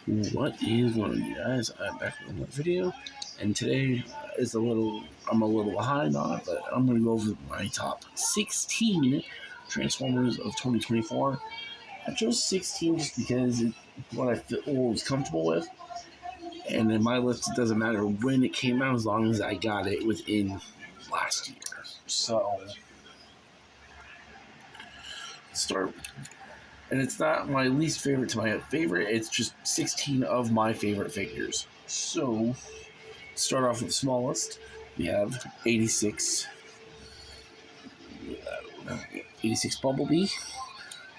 What is going on, you guys? I'm back with another video, and today is I'm a little behind on it, but I'm going to go over my top 16 Transformers of 2024. I chose 16 just because it's what I feel was comfortable with, and in my list, it doesn't matter when it came out as long as I got it within last year. So, start. And it's not my least favorite to my favorite, it's just 16 of my favorite figures. So, start off with the smallest. We have 86 Bumblebee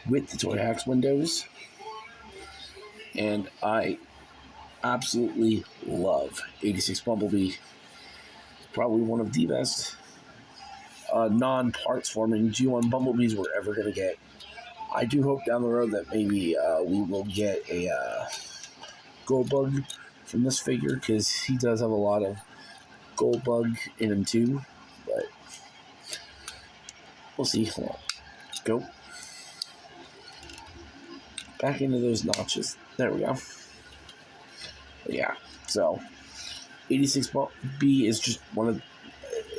with the Toy Hacks windows. And I absolutely love 86 Bumblebee. Probably one of the best non-parts forming G1 Bumblebees we're ever going to get. I do hope down the road that maybe we will get a Goldbug from this figure, because he does have a lot of Goldbug in him too, but we'll see. Hold on. Go back into those notches. There we go. But yeah, so 86B is just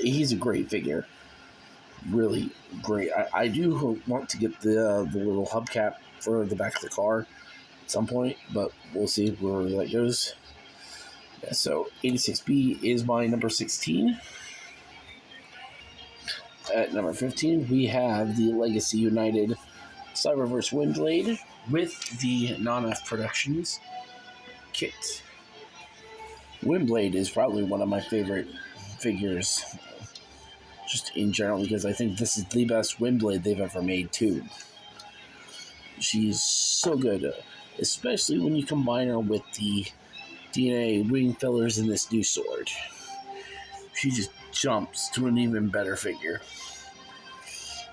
he's a great figure. Really great. I do want to get the little hubcap for the back of the car at some point, but we'll see where that goes. Yeah, so 86B is my number 16. At number 15, we have the Legacy United Cyberverse Windblade with the Non-F Productions kit. Windblade is probably one of my favorite figures, just in general, because I think this is the best Windblade they've ever made too. She's so good, especially when you combine her with the DNA wing fillers in this new sword. She just jumps to an even better figure.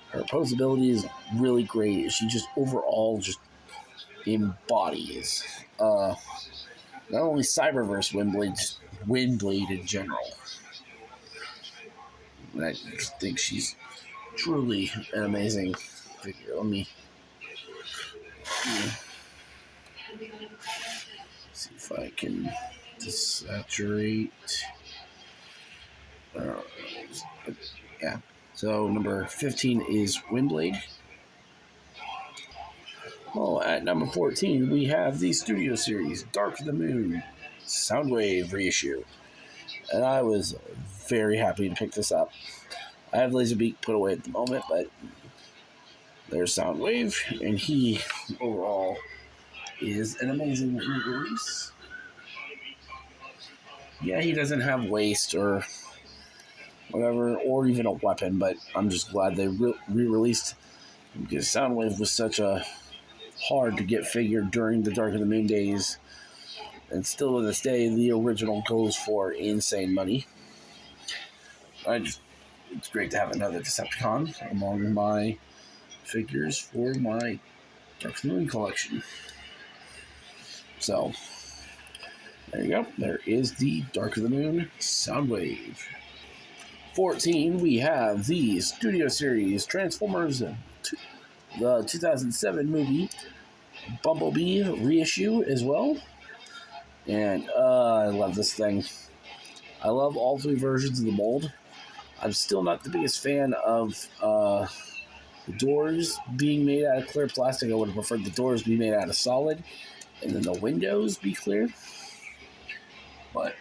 Her posability is really great. She just overall just embodies not only Cyberverse Windblade in general. And I just think she's truly an amazing figure. Let me see if I can desaturate. Yeah. So number 15 is Windblade. Oh, at number 14, we have the Studio Series Dark of the Moon Soundwave reissue. And I was very happy to pick this up. I have Laserbeak put away at the moment, but there's Soundwave, and he overall is an amazing re-release. Yeah, he doesn't have waist or whatever, or even a weapon, but I'm just glad they re-released, because Soundwave was such a hard to get figure during the Dark of the Moon days, and still to this day the original goes for insane money. It's great to have another Decepticon among my figures for my Dark of the Moon collection. So there you go, there is the Dark of the Moon Soundwave. 14, we have the Studio Series Transformers, the 2007 movie Bumblebee reissue as well. And I love this thing. I love all three versions of the mold. I'm still not the biggest fan of the doors being made out of clear plastic. I would have preferred the doors be made out of solid, and then the windows be clear. But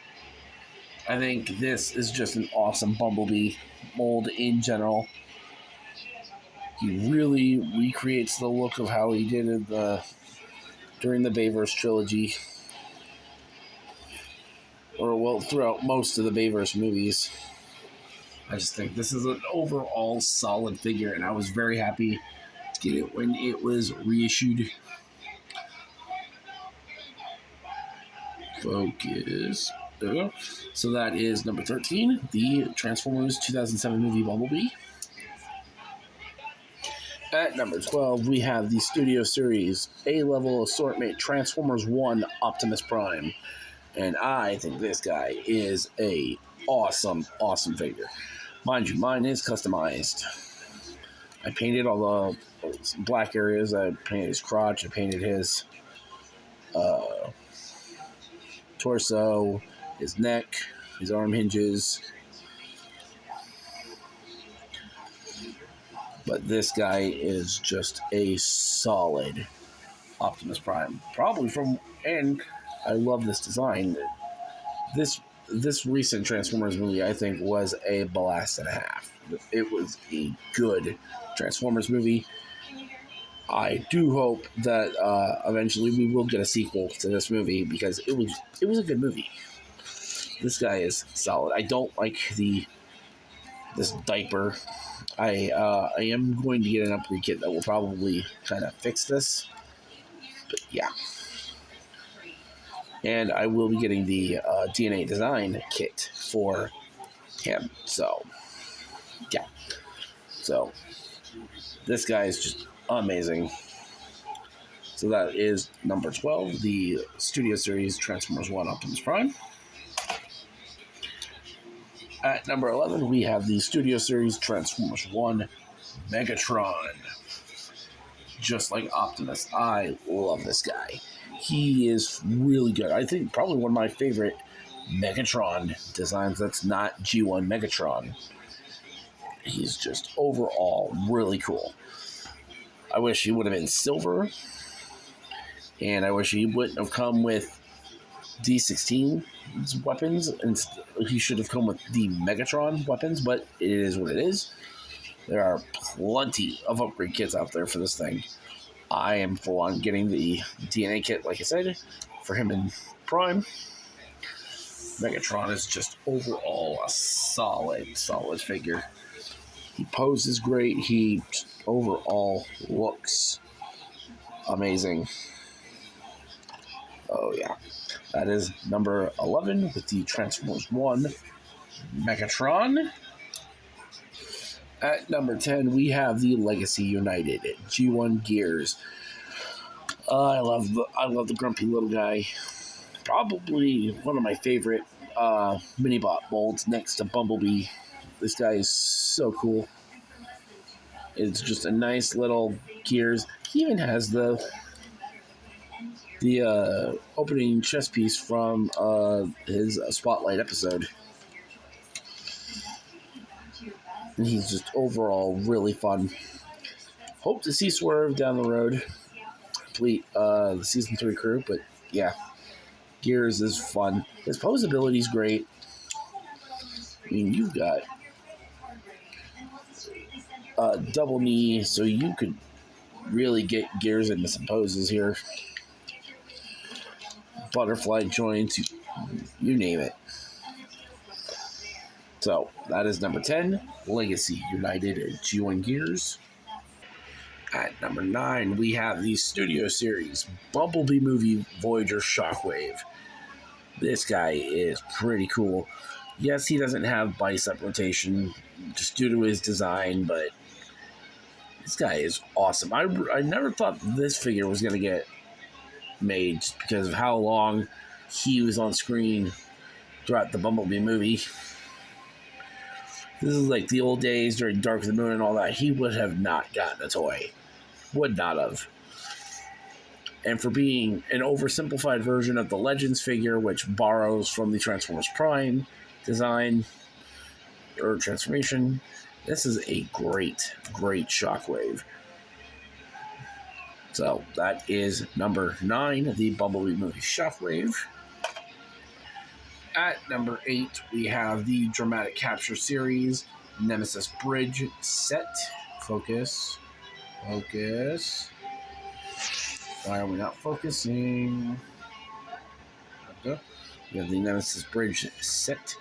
I think this is just an awesome Bumblebee mold in general. He really recreates the look of how he did it during the Bayverse trilogy. Or, well, throughout most of the Bayverse movies. I just think this is an overall solid figure, and I was very happy to get it when it was reissued. Focus. There we go. So that is number 13, the Transformers 2007 movie Bumblebee. At number 12, we have the Studio Series A-Level Assortment Transformers 1 Optimus Prime. And I think this guy is a awesome figure. Mind you, mine is customized. I painted all the black areas. I painted his crotch. I painted his torso, his neck, his arm hinges. But this guy is just a solid Optimus Prime. And I love this design. This recent Transformers movie, I think, was a blast and a half. It was a good Transformers movie. I do hope that eventually we will get a sequel to this movie because it was a good movie. This guy is solid. I don't like this diaper. I am going to get an upgrade kit that will probably kind of fix this. But yeah. And I will be getting the DNA design kit for him. So, yeah. So, this guy is just amazing. So that is number 12, the Studio Series Transformers 1 Optimus Prime. At number 11, we have the Studio Series Transformers 1 Megatron. Just like Optimus, I love this guy. He is really good. I think probably one of my favorite Megatron designs that's not G1 Megatron. He's just overall really cool. I wish he would have been silver, and I wish he wouldn't have come with D16 weapons, and he should have come with the Megatron weapons, but it is what it is. There are plenty of upgrade kits out there for this thing. I am full on getting the DNA kit, like I said, for him in Prime. Megatron is just overall a solid figure. He poses great. He overall looks amazing. Oh, yeah. That is number 11 with the Transformers 1 Megatron. At number 10, we have the Legacy United G1 Gears. I love the grumpy little guy. Probably one of my favorite mini-bot molds next to Bumblebee. This guy is so cool. It's just a nice little Gears. He even has the opening chess piece from his Spotlight episode. And he's just overall really fun. Hope to see Swerve down the road. Complete the Season 3 crew, but yeah. Gears is fun. His pose ability is great. I mean, you've got double knee, so you could really get Gears into some poses here. Butterfly joints, you name it. So, that is number 10, Legacy United G1 Gears. At number 9, we have the Studio Series Bumblebee Movie Voyager Shockwave. This guy is pretty cool. Yes, he doesn't have bicep rotation just due to his design, but this guy is awesome. I never thought this figure was going to get made just because of how long he was on screen throughout the Bumblebee movie. This is like the old days during Dark of the Moon and all that. He would have not gotten a toy. Would not have. And for being an oversimplified version of the Legends figure, which borrows from the Transformers Prime design or transformation, this is a great Shockwave. So that is number 9, the Bumblebee movie Shockwave. At number 8, we have the Dramatic Capture Series Nemesis Bridge set. Focus. Why are we not focusing? Okay. We have the Nemesis Bridge set.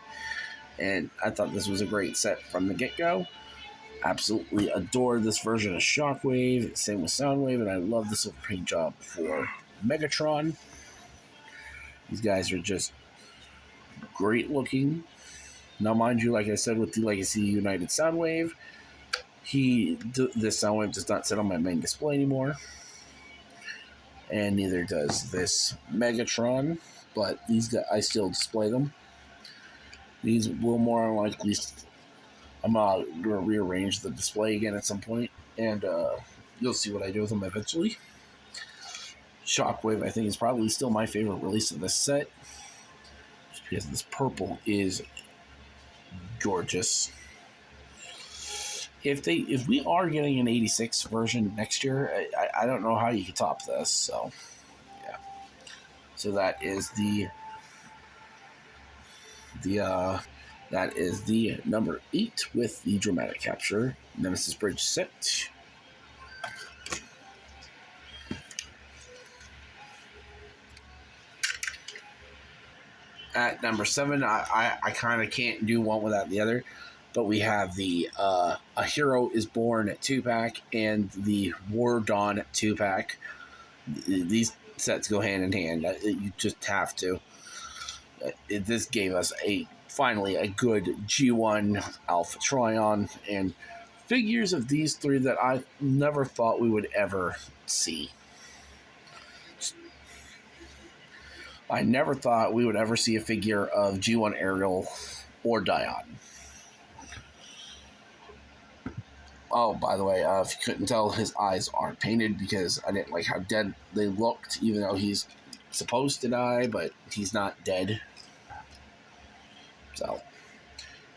And I thought this was a great set from the get-go. Absolutely adored this version of Shockwave. Same with Soundwave. And I love the silver paint job for Megatron. These guys are just great looking. Now, mind you, like I said, with the Legacy United Soundwave, this Soundwave does not sit on my main display anymore. And neither does this Megatron, but these guys, I still display them. These will more than likely, I'm going to rearrange the display again at some point, and you'll see what I do with them eventually. Shockwave, I think, is probably still my favorite release of this set. because this purple is gorgeous. If we are getting an 86 version next year, I don't know how you can top this. So yeah, so that is the number 8 with the dramatic capture Nemesis Bridge set. At number 7, I kind of can't do one without the other, but we have the A Hero is Born 2-pack and the War Dawn 2-pack. These sets go hand in hand. You just have to. This gave us finally a good G1 Alpha Trion and figures of these three that I never thought we would ever see. I never thought we would ever see a figure of G1 Ariel or Dion. Oh, by the way, if you couldn't tell, his eyes aren't painted because I didn't like how dead they looked, even though he's supposed to die, but he's not dead. So,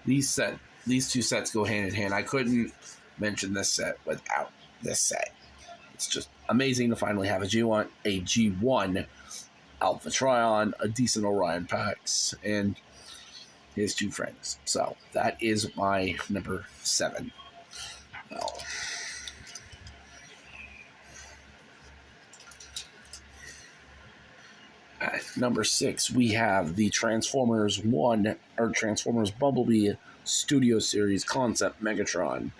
these two sets go hand in hand. I couldn't mention this set without this set. It's just amazing to finally have a G1 Alpha Trion, a decent Orion Pax, and his two friends. So that is my number 7. Well, at number 6, we have the Transformers Bumblebee Studio Series Concept Megatron.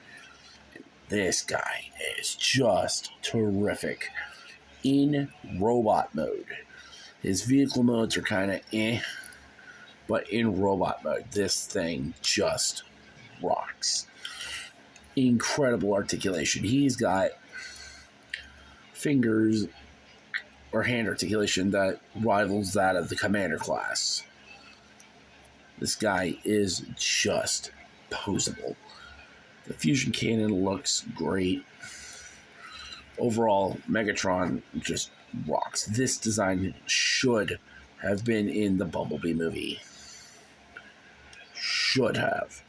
This guy is just terrific in robot mode. His vehicle modes are kind of but in robot mode, this thing just rocks. Incredible articulation. He's got fingers or hand articulation that rivals that of the Commander class. This guy is just poseable. The fusion cannon looks great. Overall, Megatron just rocks. This design should have been in the Bumblebee movie. Should have.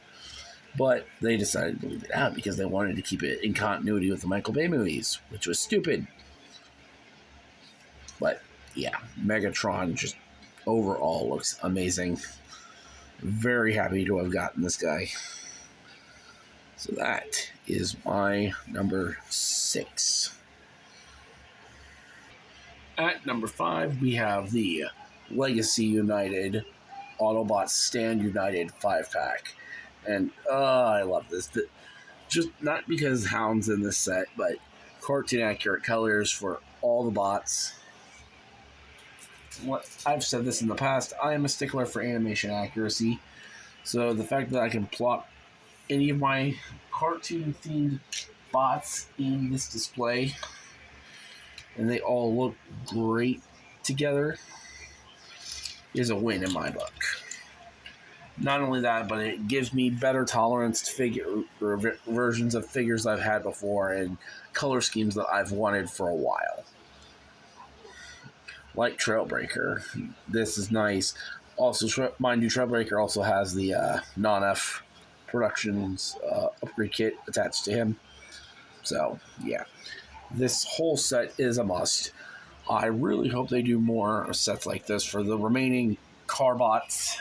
But they decided to leave it out because they wanted to keep it in continuity with the Michael Bay movies, which was stupid. But yeah, Megatron just overall looks amazing. Very happy to have gotten this guy. So that is my number 6. At number 5, we have the Legacy United Autobots Stand United 5-pack. And I love this. Just not because Hound's in this set, but cartoon accurate colors for all the bots. I've said this in the past, I am a stickler for animation accuracy. So the fact that I can plot any of my cartoon themed bots in this display and they all look great together is a win in my book. Not only that, but it gives me better tolerance to versions of figures I've had before and color schemes that I've wanted for a while. Like Trailbreaker. This is nice. Also, mind you, Trailbreaker also has the non-F Productions upgrade kit attached to him. So, yeah. This whole set is a must. I really hope they do more sets like this for the remaining Carbots,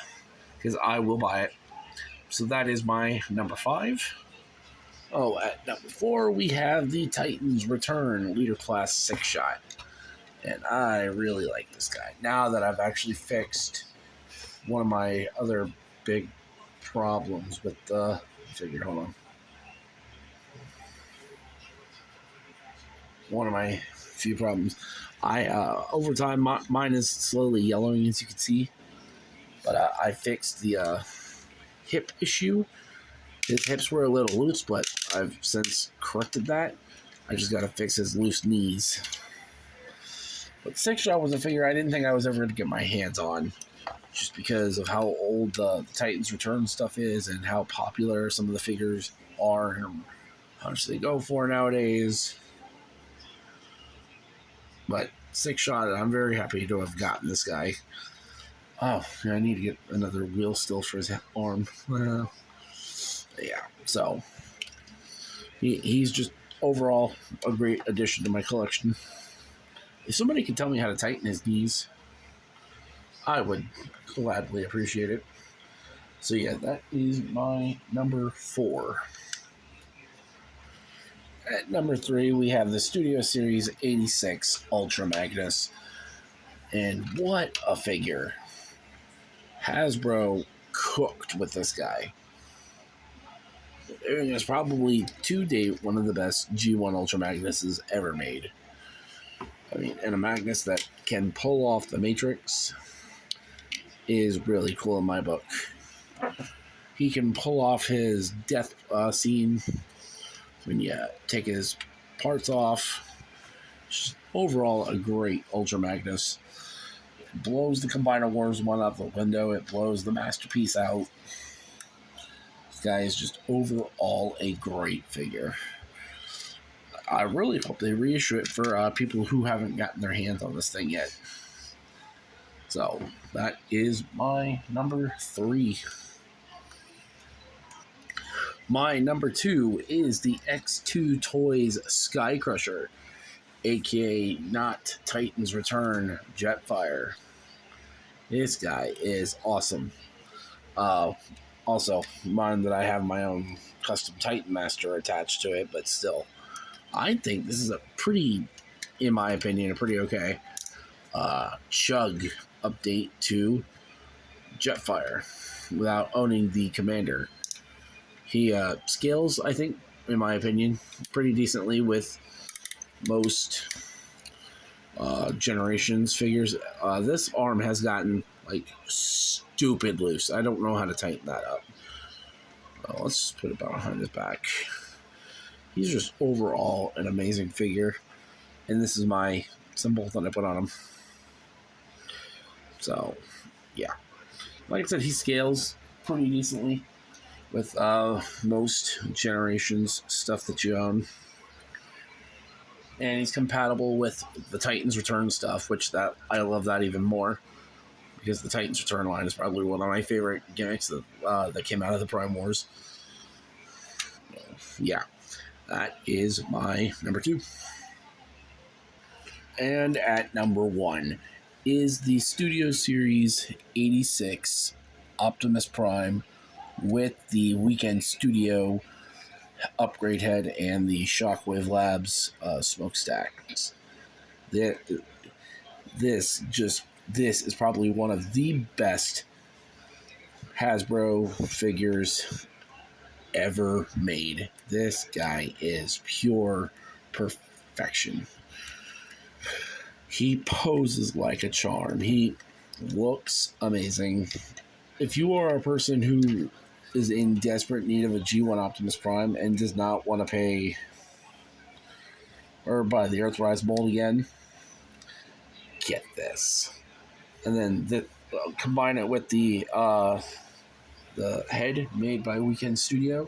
because I will buy it. So that is my number 5. Oh, at number 4, we have the Titans Return Leader Class 6-shot. And I really like this guy. Now that I've actually fixed one of my other big problems with the figure, hold on. One of my few problems. Over time, mine is slowly yellowing, as you can see. But I fixed the hip issue. His hips were a little loose, but I've since corrected that. I just got to fix his loose knees. But 6-shot was a figure I didn't think I was ever going to get my hands on, just because of how old the Titans Return stuff is and how popular some of the figures are and how much they go for nowadays. But 6-shot, I'm very happy to have gotten this guy. Oh, yeah, I need to get another wheel still for his arm. Yeah, so he's just overall a great addition to my collection. If somebody could tell me how to tighten his knees, I would gladly appreciate it. So yeah, that is my number 4. At number 3, we have the Studio Series 86 Ultra Magnus. And what a figure. Hasbro cooked with this guy. It was probably, to date, one of the best G1 Ultra Magnuses ever made. I mean, and a Magnus that can pull off the Matrix is really cool in my book. He can pull off his death scene when you take his parts off. Just overall, a great Ultra Magnus. It blows the Combiner Wars one out the window. It blows the Masterpiece out. This guy is just overall a great figure. I really hope they reissue it for people who haven't gotten their hands on this thing yet. So, that is my number 3. My number 2 is the X2 Toys Sky Crusher, aka not Titan's Return Jetfire. This guy is awesome. Also, mind that I have my own custom Titan Master attached to it, but still, I think this is a pretty, in my opinion, a pretty okay chug update to Jetfire without owning the Commander. He scales, I think, in my opinion, pretty decently with most Generations figures. This arm has gotten like stupid loose. I don't know how to tighten that up. Let's just put it behind his back. He's just overall an amazing figure, and this is my symbol that I put on him. So, yeah, like I said, he scales pretty decently with most Generations stuff that you own. And he's compatible with the Titans Return stuff, which that I love that even more, because the Titans Return line is probably one of my favorite gimmicks that came out of the Prime Wars. Yeah, that is my number 2. And at number 1 is the Studio Series 86 Optimus Prime with the Weekend Studio upgrade head and the Shockwave Labs smokestacks. This is probably one of the best Hasbro figures ever made. This guy is pure perfection. He poses like a charm. He looks amazing. If you are a person who is in desperate need of a G1 Optimus Prime and does not want to pay or buy the Earthrise mold again, get this. And then combine it with the head made by Weekend Studio.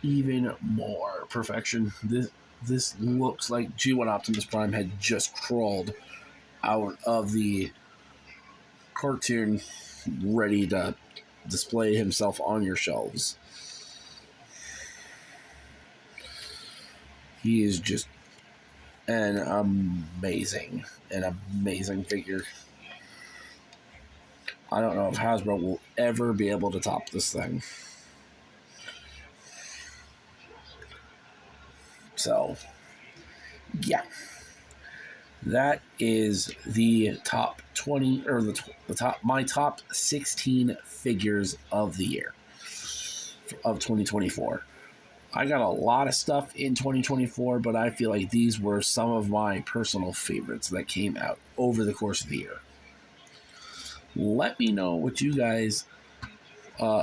Even more perfection. This looks like G1 Optimus Prime had just crawled out of the cartoon, ready to display himself on your shelves. He is just an amazing figure. I don't know if Hasbro will ever be able to top this thing. So, yeah. That is the top 20 or my top 16 figures of the year of 2024. I got a lot of stuff in 2024, but I feel like these were some of my personal favorites that came out over the course of the year. Let me know what you guys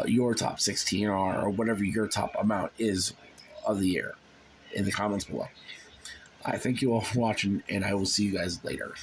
your top 16 are, or whatever your top amount is of the year in the comments below. I thank you all for watching, and I will see you guys later.